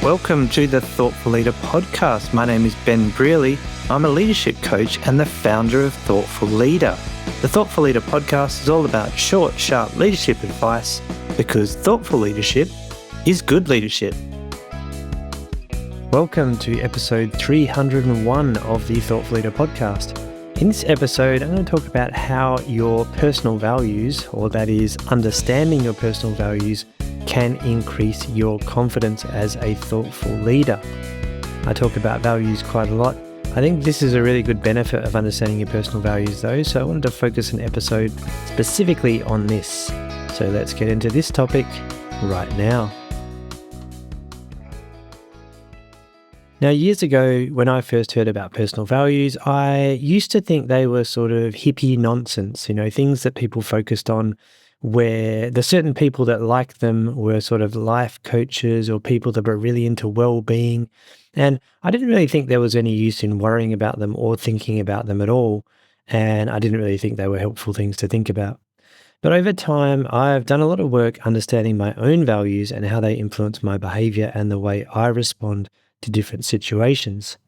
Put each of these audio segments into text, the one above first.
Welcome to the Thoughtful Leader podcast. My name is Ben Brearley. I'm a leadership coach and the founder of Thoughtful Leader. The Thoughtful Leader podcast is all about short, sharp leadership advice because thoughtful leadership is good leadership. Welcome to episode 301 of the Thoughtful Leader podcast. In this episode, I'm going to talk about how your personal values, or that is understanding your personal values, can increase your confidence as a thoughtful leader. I talk about values quite a lot. I think this is a really good benefit of understanding your personal values though, so I wanted to focus an episode specifically on this. So let's get into this topic right now. Now, years ago, when I first heard about personal values, I used to think they were sort of hippie nonsense, things that people focused on where the certain people that liked them were sort of life coaches or people that were really into well-being. And I didn't really think there was any use in worrying about them or thinking about them at all. And I didn't really think they were helpful things to think about. But over time, I've done a lot of work understanding my own values and how they influence my behavior and the way I respond to different situations.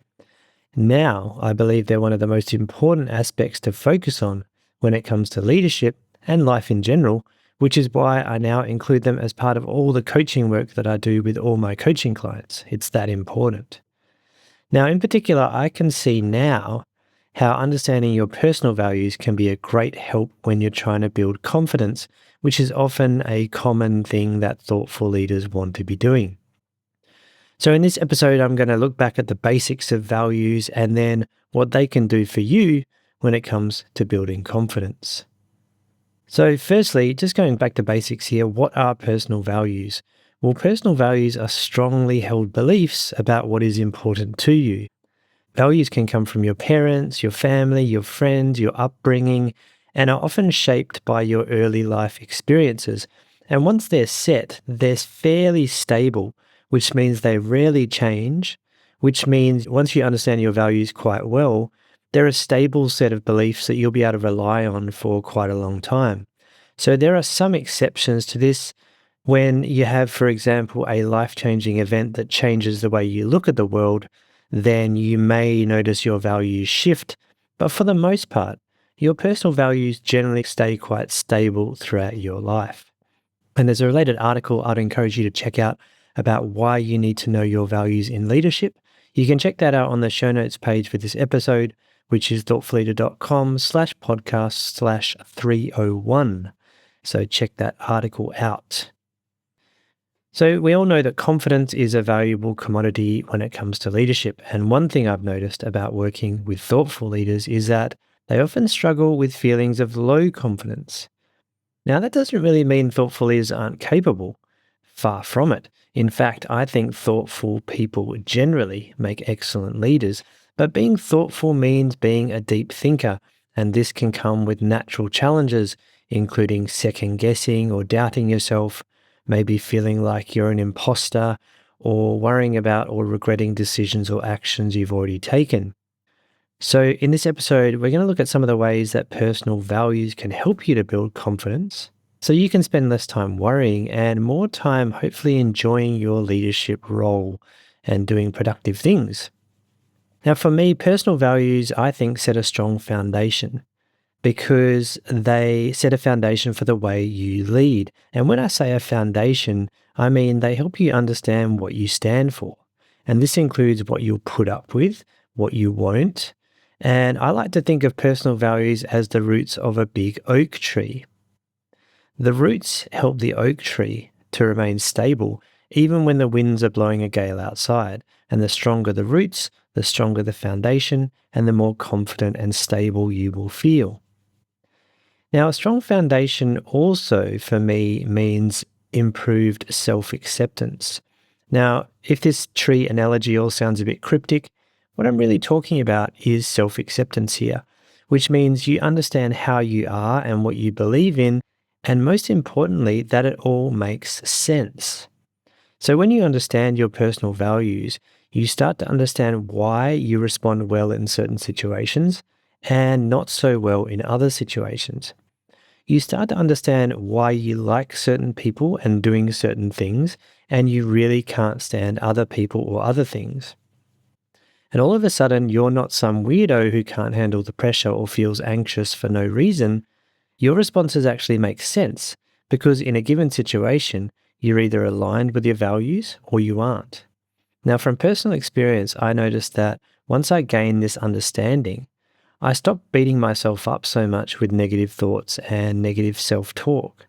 Now, I believe they're one of the most important aspects to focus on when it comes to leadership and life in general, which is why I now include them as part of all the coaching work that I do with all my coaching clients. It's that important. Now, in particular, I can see now how understanding your personal values can be a great help when you're trying to build confidence, which is often a common thing that thoughtful leaders want to be doing. So in this episode, I'm going to look back at the basics of values and then what they can do for you when it comes to building confidence. So firstly, just going back to basics here, what are personal values? Well, personal values are strongly held beliefs about what is important to you. Values can come from your parents, your family, your friends, your upbringing, and are often shaped by your early life experiences. And once they're set, they're fairly stable, which means they rarely change, which means once you understand your values quite well, they're a stable set of beliefs that you'll be able to rely on for quite a long time. So there are some exceptions to this when you have, for example, a life-changing event that changes the way you look at the world, then you may notice your values shift. But for the most part, your personal values generally stay quite stable throughout your life. And there's a related article I'd encourage you to check out about why you need to know your values in leadership. You can check that out on the show notes page for this episode, which is thoughtfulleader.com/podcast/301. So check that article out. So we all know that confidence is a valuable commodity when it comes to leadership. And one thing I've noticed about working with thoughtful leaders is that they often struggle with feelings of low confidence. Now, that doesn't really mean thoughtful leaders aren't capable. Far from it. In fact, I think thoughtful people generally make excellent leaders. But being thoughtful means being a deep thinker, and this can come with natural challenges, including second-guessing or doubting yourself, maybe feeling like you're an imposter, or worrying about or regretting decisions or actions you've already taken. So in this episode, we're going to look at some of the ways that personal values can help you to build confidence, so you can spend less time worrying and more time hopefully enjoying your leadership role and doing productive things. Now, for me, personal values, I think, set a strong foundation because they set a foundation for the way you lead. And when I say a foundation, I mean they help you understand what you stand for. And this includes what you'll put up with, what you won't. And I like to think of personal values as the roots of a big oak tree. The roots help the oak tree to remain stable even when the winds are blowing a gale outside. And the stronger the roots, the stronger the foundation, and the more confident and stable you will feel. Now, a strong foundation also, for me, means improved self-acceptance. Now, if this tree analogy all sounds a bit cryptic, what I'm really talking about is self-acceptance here, which means you understand how you are and what you believe in, and most importantly, that it all makes sense. So when you understand your personal values, you start to understand why you respond well in certain situations and not so well in other situations. you start to understand why you like certain people and doing certain things, and you really can't stand other people or other things. And all of a sudden, you're not some weirdo who can't handle the pressure or feels anxious for no reason. Your responses actually make sense because in a given situation, you're either aligned with your values or you aren't. Now, from personal experience, I noticed that once I gained this understanding, I stopped beating myself up so much with negative thoughts and negative self-talk.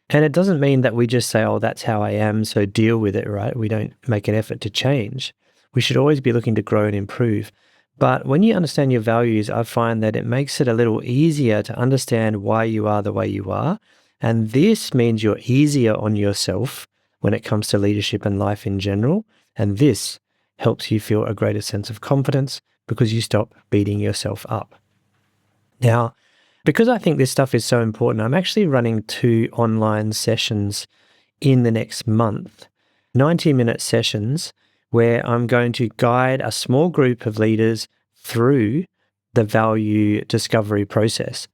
And it doesn't mean that we just say, oh, that's how I am, so deal with it, right? We don't make an effort to change. We should always be looking to grow and improve. But when you understand your values, I find that it makes it a little easier to understand why you are the way you are. And this means you're easier on yourself when it comes to leadership and life in general. And this helps you feel a greater sense of confidence because you stop beating yourself up. Now, because I think this stuff is so important, I'm actually running 2 online sessions in the next month, 90-minute sessions where I'm going to guide a small group of leaders through the value discovery process.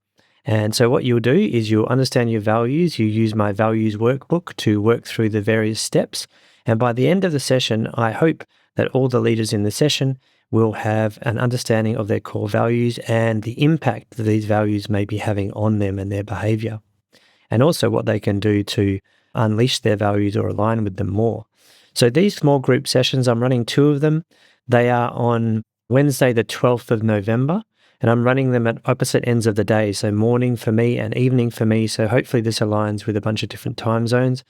And so what you'll do is you'll understand your values. You use my values workbook to work through the various steps. And by the end of the session, I hope that all the leaders in the session will have an understanding of their core values and the impact that these values may be having on them and their behavior, and also what they can do to unleash their values or align with them more. So these small group sessions, I'm running 2 of them. They are on Wednesday, the 12th of November, and I'm running them at opposite ends of the day. So morning for me and evening for me. So hopefully this aligns with a bunch of different time zones.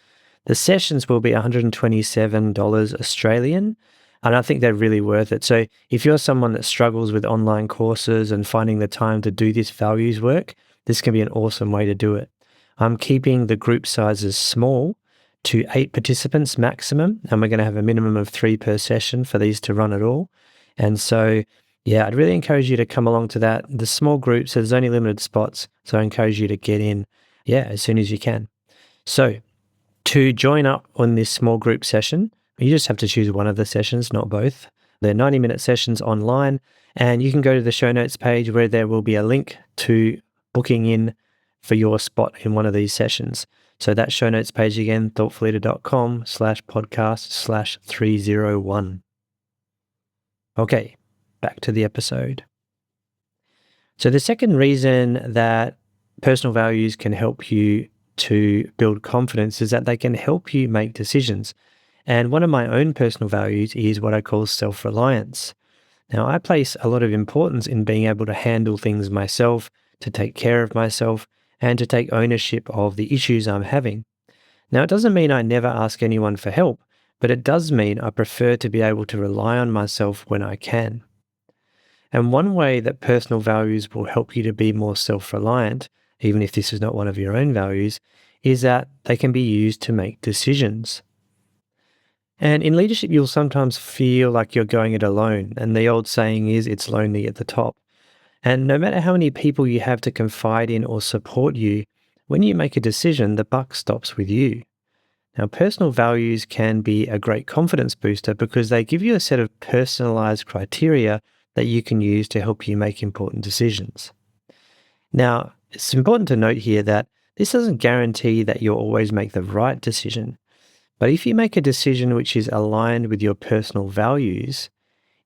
The sessions will be $127 Australian, and I think they're really worth it. So if you're someone that struggles with online courses and finding the time to do this values work, this can be an awesome way to do it. I'm keeping the group sizes small to 8 participants maximum, and we're going to have a minimum of 3 per session for these to run at all. And so, yeah, I'd really encourage you to come along to that. The small groups, there's only limited spots, so I encourage you to get in, as soon as you can. So to join up on this small group session, you just have to choose one of the sessions, not both. They're 90-minute sessions online, and you can go to the show notes page where there will be a link to booking in for your spot in one of these sessions. So that show notes page again, thoughtfulleader.com/podcast/301. Okay, back to the episode. So the second reason that personal values can help you to build confidence is that they can help you make decisions. And one of my own personal values is what I call self-reliance. Now, I place a lot of importance in being able to handle things myself, to take care of myself, and to take ownership of the issues I'm having. Now, it doesn't mean I never ask anyone for help, but it does mean I prefer to be able to rely on myself when I can. And one way that personal values will help you to be more self-reliant, even if this is not one of your own values, is that they can be used to make decisions. And in leadership, you'll sometimes feel like you're going it alone. And the old saying is, it's lonely at the top. And no matter how many people you have to confide in or support you, when you make a decision, the buck stops with you. Now, personal values can be a great confidence booster because they give you a set of personalized criteria that you can use to help you make important decisions. Now, it's important to note here that this doesn't guarantee that you'll always make the right decision. But if you make a decision which is aligned with your personal values,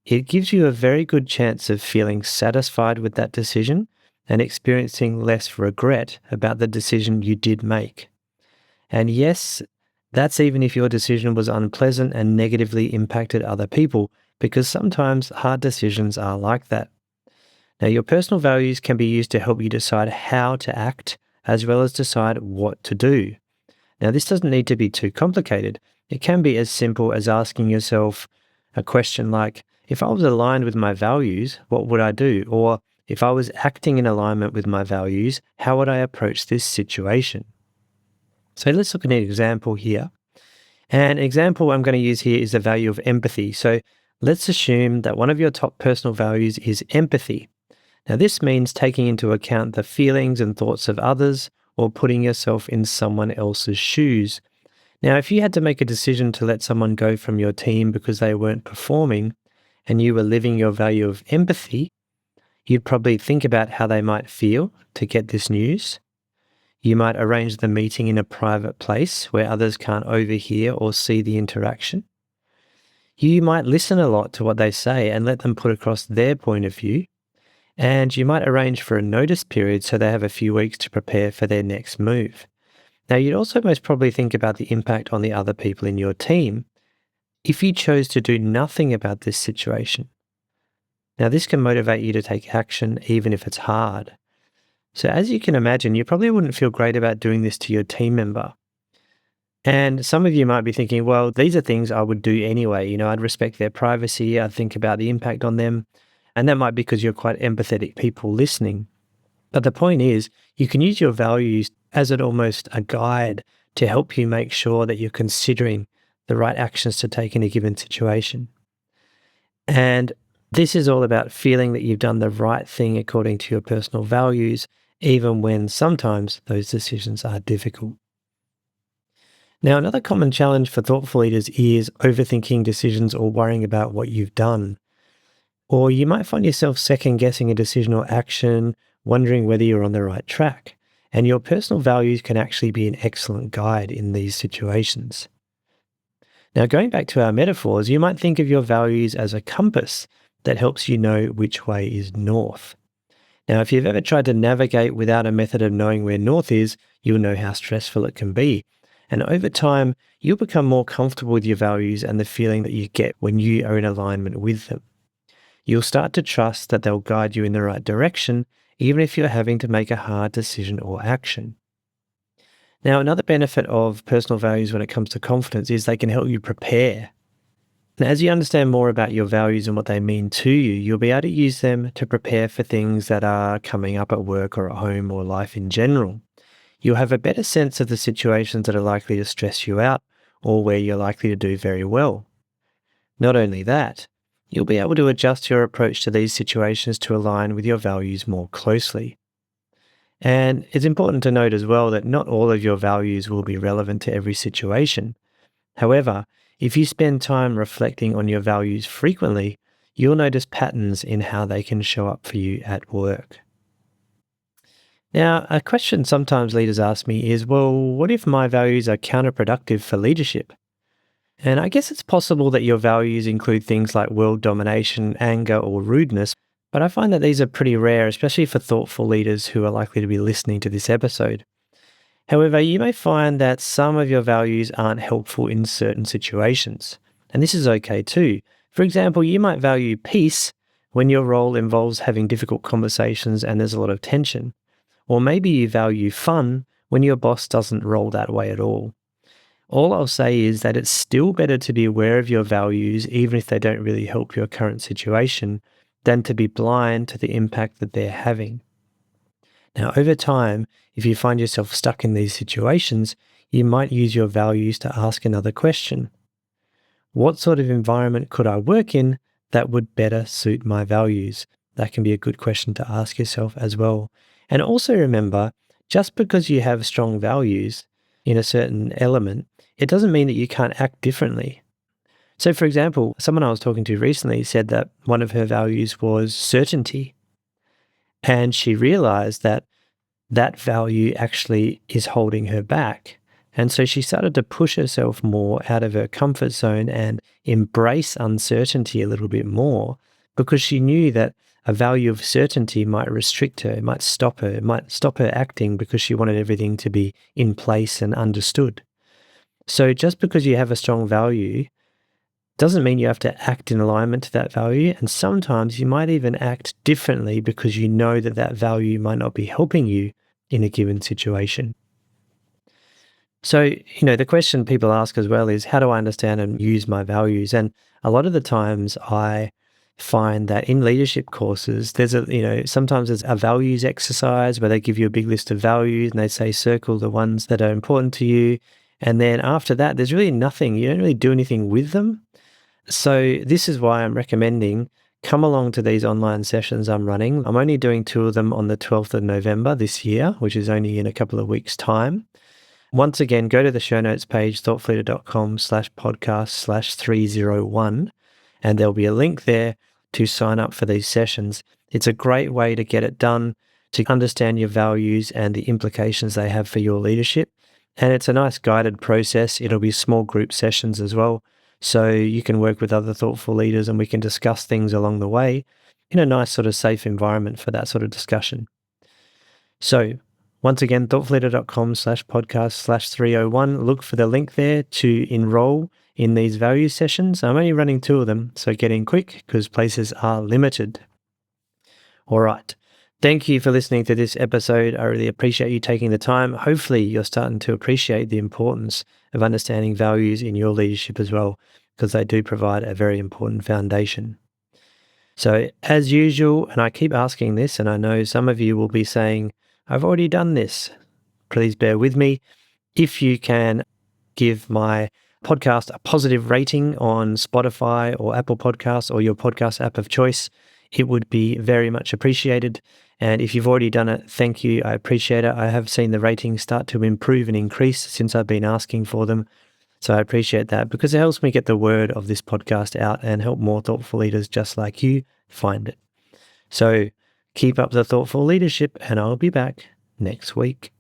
it gives you a very good chance of feeling satisfied with that decision and experiencing less regret about the decision you did make. And yes, that's even if your decision was unpleasant and negatively impacted other people, because sometimes hard decisions are like that. Now, your personal values can be used to help you decide how to act as well as decide what to do. Now, this doesn't need to be too complicated. It can be as simple as asking yourself a question like, if I was aligned with my values, what would I do? Or if I was acting in alignment with my values, how would I approach this situation? So let's look at an example here. An example I'm going to use here is the value of empathy. So let's assume that one of your top personal values is empathy. Now, this means taking into account the feelings and thoughts of others or putting yourself in someone else's shoes. Now, if you had to make a decision to let someone go from your team because they weren't performing and you were living your value of empathy, you'd probably think about how they might feel to get this news. You might arrange the meeting in a private place where others can't overhear or see the interaction. You might listen a lot to what they say and let them put across their point of view. And you might arrange for a notice period so they have a few weeks to prepare for their next move. Now, you'd also most probably think about the impact on the other people in your team if you chose to do nothing about this situation. Now, this can motivate you to take action even if it's hard. So as you can imagine, you probably wouldn't feel great about doing this to your team member. And some of you might be thinking, well, these are things I would do anyway. I'd respect their privacy. I'd think about the impact on them. And that might be because you're quite empathetic people listening. But the point is, you can use your values as almost a guide to help you make sure that you're considering the right actions to take in a given situation. And this is all about feeling that you've done the right thing according to your personal values, even when sometimes those decisions are difficult. Now, another common challenge for thoughtful leaders is overthinking decisions or worrying about what you've done. Or you might find yourself second-guessing a decision or action, wondering whether you're on the right track. And your personal values can actually be an excellent guide in these situations. Now, going back to our metaphors, you might think of your values as a compass that helps you know which way is north. Now, if you've ever tried to navigate without a method of knowing where north is, you'll know how stressful it can be. And over time, you'll become more comfortable with your values and the feeling that you get when you are in alignment with them. You'll start to trust that they'll guide you in the right direction, even if you're having to make a hard decision or action. Now, another benefit of personal values when it comes to confidence is they can help you prepare. And as you understand more about your values and what they mean to you, you'll be able to use them to prepare for things that are coming up at work or at home or life in general. You'll have a better sense of the situations that are likely to stress you out or where you're likely to do very well. Not only that, you'll be able to adjust your approach to these situations to align with your values more closely. And it's important to note as well that not all of your values will be relevant to every situation. However, if you spend time reflecting on your values frequently, you'll notice patterns in how they can show up for you at work. Now, a question sometimes leaders ask me is, well, what if my values are counterproductive for leadership? And I guess it's possible that your values include things like world domination, anger, or rudeness, but I find that these are pretty rare, especially for thoughtful leaders who are likely to be listening to this episode. However, you may find that some of your values aren't helpful in certain situations, and this is okay too. For example, you might value peace when your role involves having difficult conversations and there's a lot of tension. Or maybe you value fun when your boss doesn't roll that way at all. All I'll say is that it's still better to be aware of your values, even if they don't really help your current situation, than to be blind to the impact that they're having. Now, over time, if you find yourself stuck in these situations, you might use your values to ask another question. What sort of environment could I work in that would better suit my values? That can be a good question to ask yourself as well. And also remember, just because you have strong values in a certain element, it doesn't mean that you can't act differently. So for example, someone I was talking to recently said that one of her values was certainty. And she realized that that value actually is holding her back. And so she started to push herself more out of her comfort zone and embrace uncertainty a little bit more, because she knew that a value of certainty might restrict her, it might stop her acting because she wanted everything to be in place and understood. So just because you have a strong value doesn't mean you have to act in alignment to that value. And sometimes you might even act differently because you know that that value might not be helping you in a given situation. So, the question people ask as well is, how do I understand and use my values? And a lot of the times I find that in leadership courses, sometimes there's a values exercise where they give you a big list of values and they say circle the ones that are important to you. And then after that, there's really nothing, you don't really do anything with them. So this is why I'm recommending come along to these online sessions I'm running. I'm only doing 2 of them on the 12th of November this year, which is only in a couple of weeks' time. Once again, go to the show notes page, thoughtfulleader.com/podcast/301, and there'll be a link there to sign up for these sessions. It's a great way to get it done to understand your values and the implications they have for your leadership. And it's a nice guided process. It'll be small group sessions as well. So you can work with other thoughtful leaders and we can discuss things along the way in a nice sort of safe environment for that sort of discussion. So once again, thoughtfulleader.com/podcast/301. Look for the link there to enroll in these value sessions. I'm only running 2 of them, so get in quick because places are limited. All right. Thank you for listening to this episode. I really appreciate you taking the time. Hopefully, you're starting to appreciate the importance of understanding values in your leadership as well, because they do provide a very important foundation. So, as usual, and I keep asking this, and I know some of you will be saying, I've already done this. Please bear with me. If you can give my podcast a positive rating on Spotify or Apple Podcasts or your podcast app of choice, it would be very much appreciated. And if you've already done it, thank you. I appreciate it. I have seen the ratings start to improve and increase since I've been asking for them. So I appreciate that because it helps me get the word of this podcast out and help more thoughtful leaders just like you find it. So keep up the thoughtful leadership and I'll be back next week.